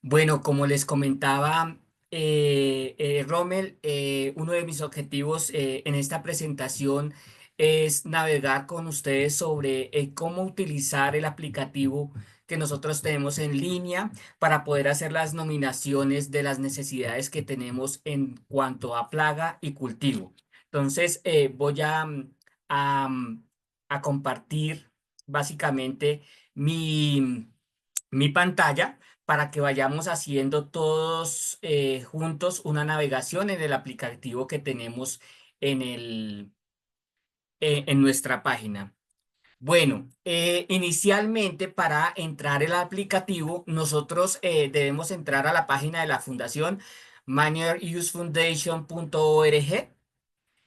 Bueno, como les comentaba Rommel, uno de mis objetivos en esta presentación es navegar con ustedes sobre cómo utilizar el aplicativo que nosotros tenemos en línea para poder hacer las nominaciones de las necesidades que tenemos en cuanto a plaga y cultivo. Entonces, voy a, mm, a compartir básicamente mi mi pantalla para que vayamos haciendo todos juntos una navegación en el aplicativo que tenemos en nuestra página. Bueno, inicialmente para entrar el aplicativo, nosotros debemos entrar a la página de la fundación manualusefoundation.org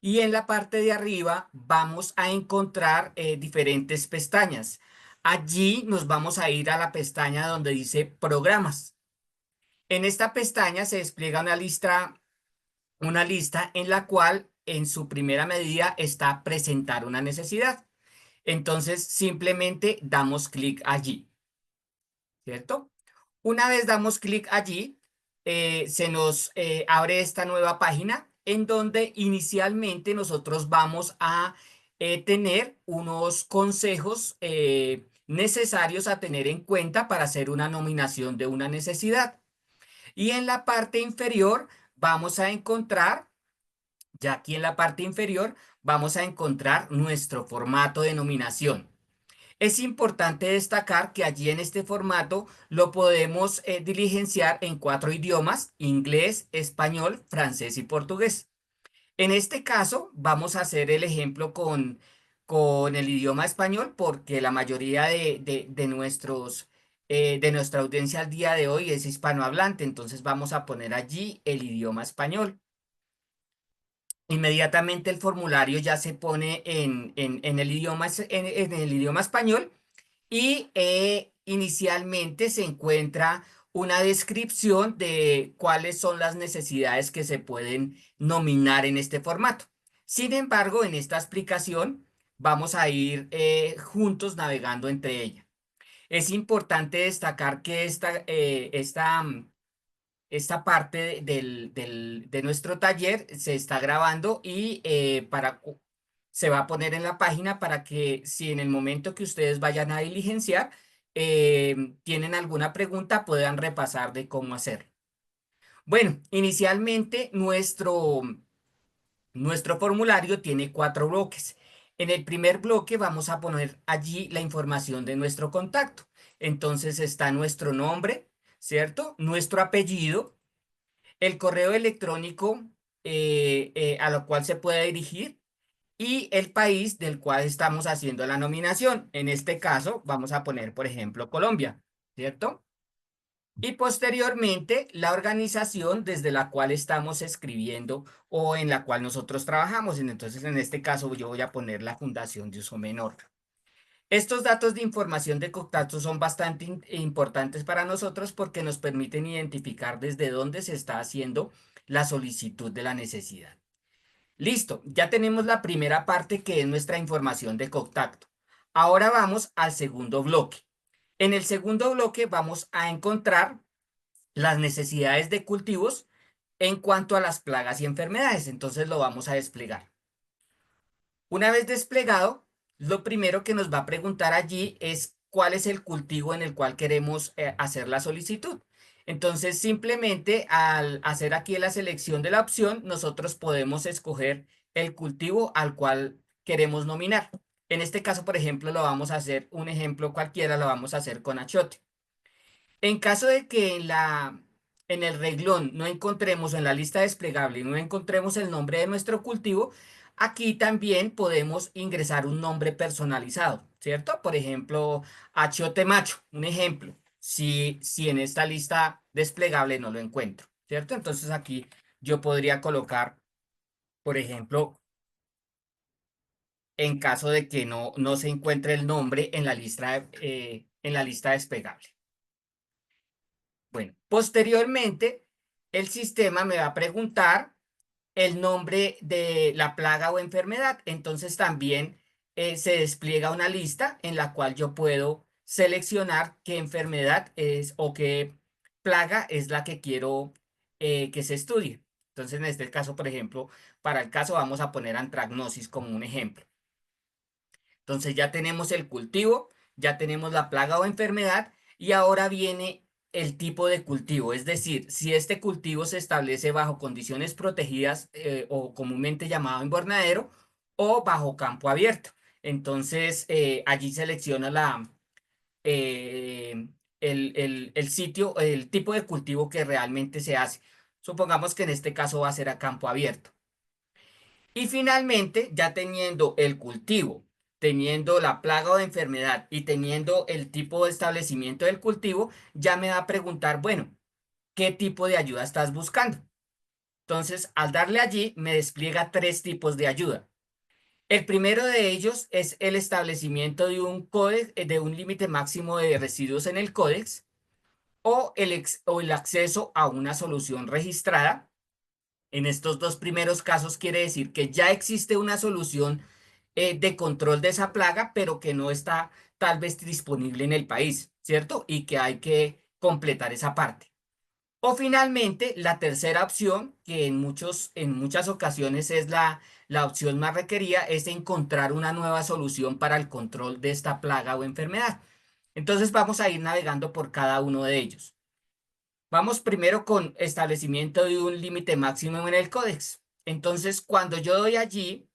y en la parte de arriba vamos a encontrar diferentes pestañas. Allí nos vamos a ir a la pestaña donde dice programas. En esta pestaña se despliega una lista en la cual en su primera medida está presentar una necesidad. Entonces simplemente damos clic allí, ¿cierto? Una vez damos clic allí, se nos abre esta nueva página en donde inicialmente nosotros vamos a tener unos consejos necesarios a tener en cuenta para hacer una nominación de una necesidad. Y en la parte inferior vamos a encontrar, ya aquí en la parte inferior, vamos a encontrar nuestro formato de nominación. Es importante destacar que allí en este formato lo podemos diligenciar en cuatro idiomas: inglés, español, francés y portugués. En este caso, vamos a hacer el ejemplo con el idioma español porque la mayoría de nuestra audiencia al día de hoy es hispanohablante, entonces vamos a poner allí el idioma español. Inmediatamente el formulario ya se pone en el en el idioma español y inicialmente se encuentra una descripción de cuáles son las necesidades que se pueden nominar en este formato. Sin embargo, en esta explicación vamos a ir juntos navegando entre ellas. Es importante destacar que esta parte de nuestro taller se está grabando y se va a poner en la página para que si en el momento que ustedes vayan a diligenciar tienen alguna pregunta, puedan repasar de cómo hacerlo. Bueno, inicialmente nuestro formulario tiene cuatro bloques. En el primer bloque vamos a poner allí la información de nuestro contacto. Entonces está nuestro nombre, ¿cierto? Nuestro apellido, el correo electrónico a lo cual se puede dirigir y el país del cual estamos haciendo la nominación. En este caso, vamos a poner, por ejemplo, Colombia, ¿cierto? Y posteriormente, la organización desde la cual estamos escribiendo o en la cual nosotros trabajamos. Entonces, en este caso, yo voy a poner la Fundación de Uso Menor. Estos datos de información de contacto son bastante importantes para nosotros porque nos permiten identificar desde dónde se está haciendo la solicitud de la necesidad. Listo, ya tenemos la primera parte que es nuestra información de contacto. Ahora vamos al segundo bloque. En el segundo bloque vamos a encontrar las necesidades de cultivos en cuanto a las plagas y enfermedades. Entonces lo vamos a desplegar. Una vez desplegado, lo primero que nos va a preguntar allí es cuál es el cultivo en el cual queremos hacer la solicitud. Entonces, simplemente al hacer aquí la selección de la opción, nosotros podemos escoger el cultivo al cual queremos nominar. En este caso, por ejemplo, lo vamos a hacer, un ejemplo cualquiera, lo vamos a hacer con achiote. En caso de que en el reglón no encontremos, o en la lista desplegable, no encontremos el nombre de nuestro cultivo, aquí también podemos ingresar un nombre personalizado, ¿cierto? Por ejemplo, achiote macho, un ejemplo, si en esta lista desplegable no lo encuentro, ¿cierto? Entonces aquí yo podría colocar, por ejemplo, en caso de que no se encuentre el nombre en la lista desplegable. Bueno, posteriormente, el sistema me va a preguntar el nombre de la plaga o enfermedad. Entonces también se despliega una lista en la cual yo puedo seleccionar qué enfermedad es o qué plaga es la que quiero que se estudie. Entonces, en este caso, por ejemplo, para el caso vamos a poner antragnosis como un ejemplo. Entonces ya tenemos el cultivo, ya tenemos la plaga o enfermedad y ahora viene el tipo de cultivo, es decir, si este cultivo se establece bajo condiciones protegidas o comúnmente llamado invernadero o bajo campo abierto. Entonces allí selecciona eh, el sitio, el tipo de cultivo que realmente se hace. Supongamos que en este caso va a ser a campo abierto. Y finalmente, ya teniendo el cultivo, teniendo la plaga o enfermedad y teniendo el tipo de establecimiento del cultivo, ya me va a preguntar, bueno, ¿qué tipo de ayuda estás buscando? Entonces, al darle allí, me despliega tres tipos de ayuda. El primero de ellos es el establecimiento de un códex, de un límite máximo de residuos en el códex o o el acceso a una solución registrada. En estos dos primeros casos quiere decir que ya existe una solución de control de esa plaga, pero que no está tal vez disponible en el país, ¿cierto? Y que hay que completar esa parte. O finalmente, la tercera opción, que en muchas ocasiones es la opción más requerida, es encontrar una nueva solución para el control de esta plaga o enfermedad. Entonces vamos a ir navegando por cada uno de ellos. Vamos primero con establecimiento de un límite máximo en el códex. Entonces, cuando yo doy allí,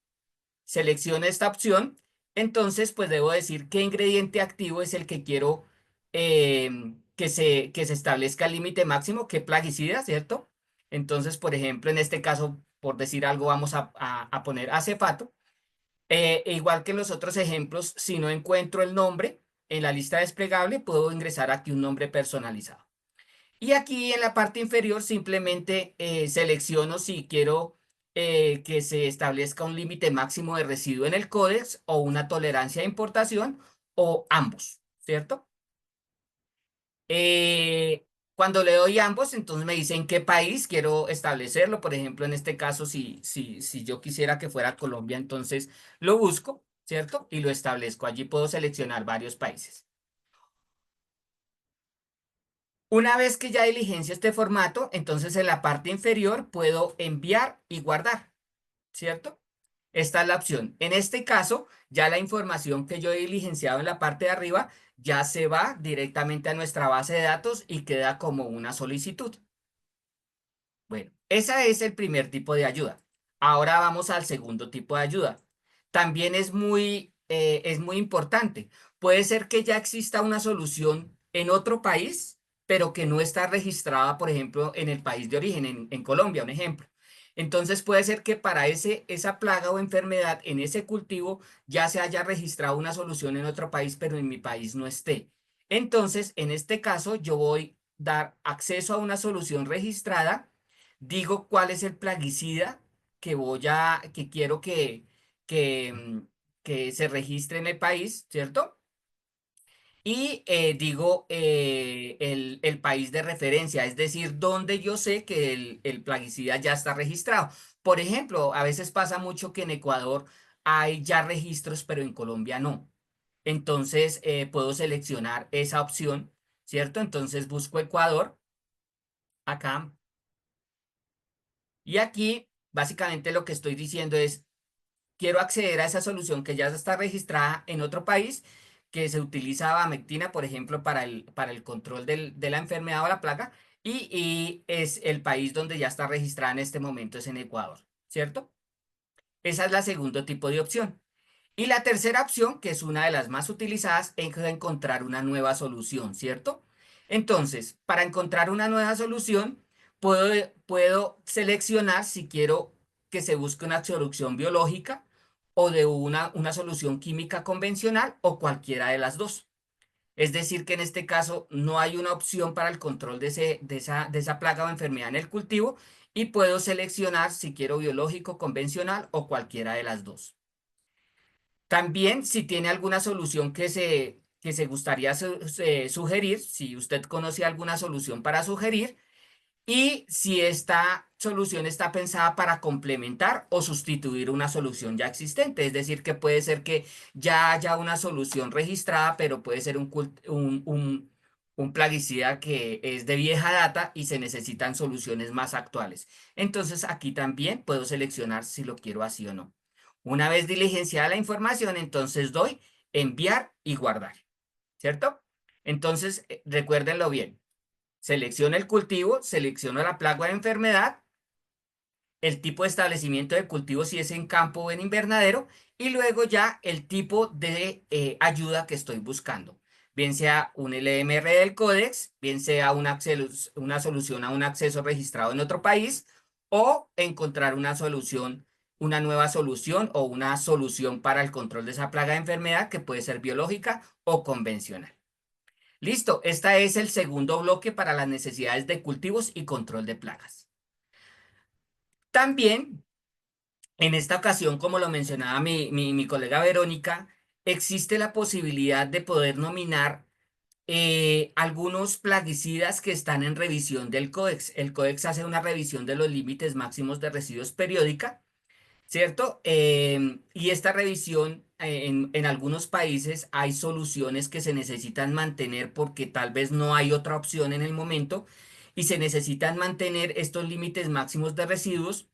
selecciono esta opción, entonces pues debo decir qué ingrediente activo es el que quiero que se establezca el límite máximo, qué plaguicida, ¿cierto? Entonces, por ejemplo, en este caso, por decir algo, vamos a poner acefato. Igual que en los otros ejemplos, si no encuentro el nombre en la lista desplegable, puedo ingresar aquí un nombre personalizado. Y aquí en la parte inferior simplemente selecciono si quiero que se establezca un límite máximo de residuo en el códex o una tolerancia de importación o ambos, ¿cierto? Eh, Cuando le doy ambos, entonces me dice en qué país quiero establecerlo. Por ejemplo, en este caso, si yo quisiera que fuera Colombia, entonces lo busco, ¿cierto? Y lo establezco. Allí puedo seleccionar varios países. Una vez que ya diligencio este formato, entonces en la parte inferior puedo enviar y guardar, ¿cierto? Esta es la opción. En este caso, ya la información que yo he diligenciado en la parte de arriba ya se va directamente a nuestra base de datos y queda como una solicitud. Bueno, ese es el primer tipo de ayuda. Ahora vamos al segundo tipo de ayuda. También es muy importante. Puede ser que ya exista una solución en otro país, pero que no está registrada, por ejemplo, en el país de origen, en Colombia, un ejemplo. Entonces puede ser que para esa plaga o enfermedad en ese cultivo ya se haya registrado una solución en otro país, pero en mi país no esté. Entonces, en este caso, yo voy a dar acceso a una solución registrada, digo cuál es el plaguicida que quiero que se registre en el país, ¿cierto? Y digo el país de referencia, es decir, donde yo sé que el plaguicida ya está registrado. Por ejemplo, a veces pasa mucho que en Ecuador hay ya registros, pero en Colombia no. Entonces, puedo seleccionar esa opción, ¿cierto? Entonces busco Ecuador acá y aquí básicamente lo que estoy diciendo es quiero acceder a esa solución que ya está registrada en otro país, que se utiliza abamectina, por ejemplo, para el control de la enfermedad o la plaga, y es el país donde ya está registrada en este momento, es en Ecuador, ¿cierto? Esa es la segundo tipo de opción. Y la tercera opción, que es una de las más utilizadas, es encontrar una nueva solución, ¿cierto? Entonces, para encontrar una nueva solución, puedo seleccionar si quiero que se busque una solución biológica o de una solución química convencional o cualquiera de las dos. Es decir, que en este caso no hay una opción para el control de esa plaga o enfermedad en el cultivo y puedo seleccionar si quiero biológico, convencional o cualquiera de las dos. También, si tiene alguna solución que se gustaría sugerir, si usted conoce alguna solución para sugerir, y si esta solución está pensada para complementar o sustituir una solución ya existente. Es decir, que puede ser que ya haya una solución registrada, pero puede ser un plaguicida que es de vieja data y se necesitan soluciones más actuales. Entonces aquí también puedo seleccionar si lo quiero así o no. Una vez diligenciada la información, entonces doy enviar y guardar, ¿cierto? Entonces, recuérdenlo bien. Selecciono el cultivo, selecciono la plaga o enfermedad, el tipo de establecimiento de cultivo si es en campo o en invernadero, y luego ya el tipo de ayuda que estoy buscando. Bien sea un LMR del Codex, bien sea una solución a un acceso registrado en otro país, o encontrar una solución, una nueva solución o una solución para el control de esa plaga de enfermedad que puede ser biológica o convencional. Listo, este es el segundo bloque para las necesidades de cultivos y control de plagas. También en esta ocasión, como lo mencionaba mi colega Verónica, existe la posibilidad de poder nominar algunos plaguicidas que están en revisión del Códex. El Códex hace una revisión de los límites máximos de residuos periódica, ¿cierto? Y esta revisión, en algunos países hay soluciones que se necesitan mantener porque tal vez no hay otra opción en el momento y se necesitan mantener estos límites máximos de residuos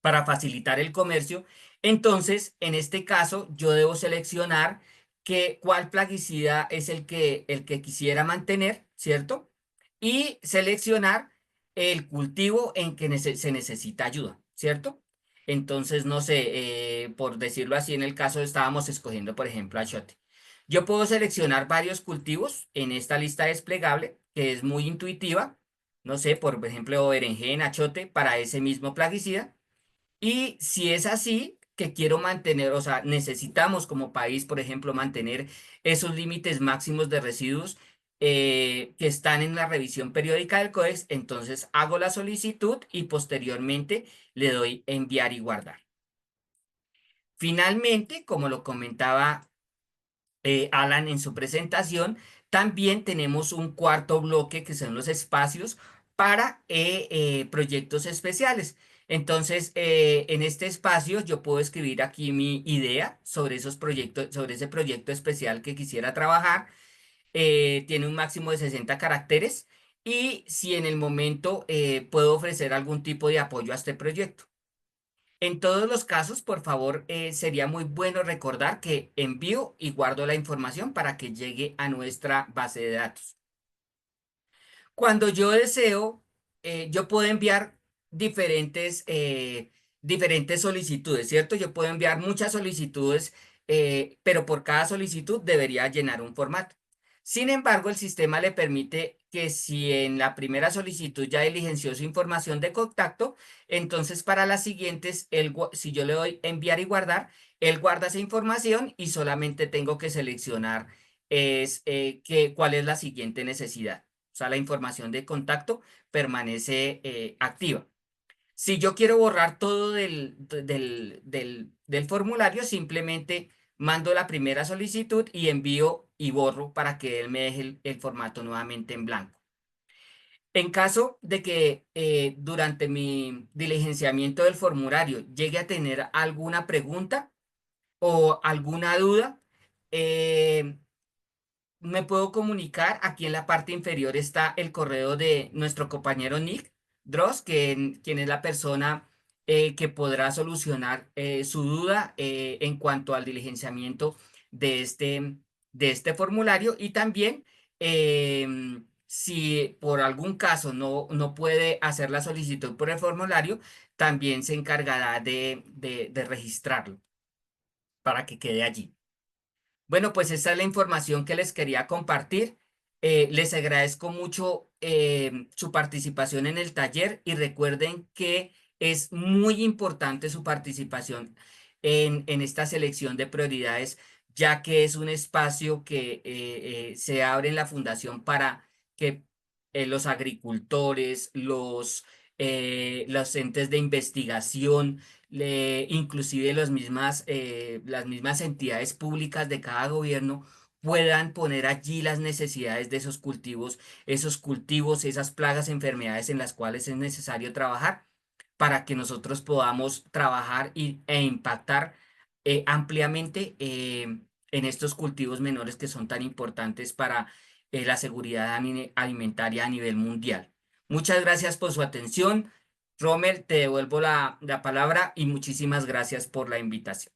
para facilitar el comercio. Entonces, en este caso, yo debo seleccionar cuál plaguicida es el que quisiera mantener, ¿cierto? Y seleccionar el cultivo en que se necesita ayuda, ¿cierto? Entonces, no sé, por decirlo así, en el caso estábamos escogiendo, por ejemplo, achiote. Yo puedo seleccionar varios cultivos en esta lista desplegable, que es muy intuitiva. No sé, por ejemplo, berenjena, achiote, para ese mismo plaguicida. Y si es así, que quiero mantener, o sea, necesitamos como país, por ejemplo, mantener esos límites máximos de residuos que están en la revisión periódica del Codex, entonces hago la solicitud y posteriormente le doy enviar y guardar. Finalmente, como lo comentaba Alan en su presentación, también tenemos un cuarto bloque que son los espacios para proyectos especiales. Entonces, en este espacio yo puedo escribir aquí mi idea sobre esos proyectos, sobre ese proyecto especial que quisiera trabajar. Tiene un máximo de 60 caracteres y si en el momento puedo ofrecer algún tipo de apoyo a este proyecto. En todos los casos, por favor, sería muy bueno recordar que envío y guardo la información para que llegue a nuestra base de datos. Cuando yo deseo, yo puedo enviar diferentes solicitudes, ¿cierto? Yo puedo enviar muchas solicitudes, pero por cada solicitud debería llenar un formato. Sin embargo, el sistema le permite que si en la primera solicitud ya diligenció su información de contacto, entonces para las siguientes, si yo le doy enviar y guardar, él guarda esa información y solamente tengo que seleccionar cuál es la siguiente necesidad. O sea, la información de contacto permanece activa. Si yo quiero borrar todo del formulario, simplemente mando la primera solicitud y envío y borro para que él me deje el formato nuevamente en blanco. En caso de que durante mi diligenciamiento del formulario llegue a tener alguna pregunta o alguna duda, eh, me puedo comunicar. Aquí en la parte inferior está el correo de nuestro compañero Nick Dross, quien es la persona que podrá solucionar su duda en cuanto al diligenciamiento de este formulario. Y también, si por algún caso no puede hacer la solicitud por el formulario, también se encargará de registrarlo para que quede allí. Bueno, pues esa es la información que les quería compartir. Les agradezco mucho su participación en el taller y recuerden que es muy importante su participación en esta selección de prioridades, ya que es un espacio que se abre en la fundación para que los agricultores, los entes de investigación, inclusive las mismas entidades públicas de cada gobierno puedan poner allí las necesidades de esos cultivos, esas plagas, enfermedades en las cuales es necesario trabajar para que nosotros podamos trabajar e impactar ampliamente en estos cultivos menores que son tan importantes para la seguridad alimentaria a nivel mundial. Muchas gracias por su atención. Rommel, te devuelvo la palabra y muchísimas gracias por la invitación.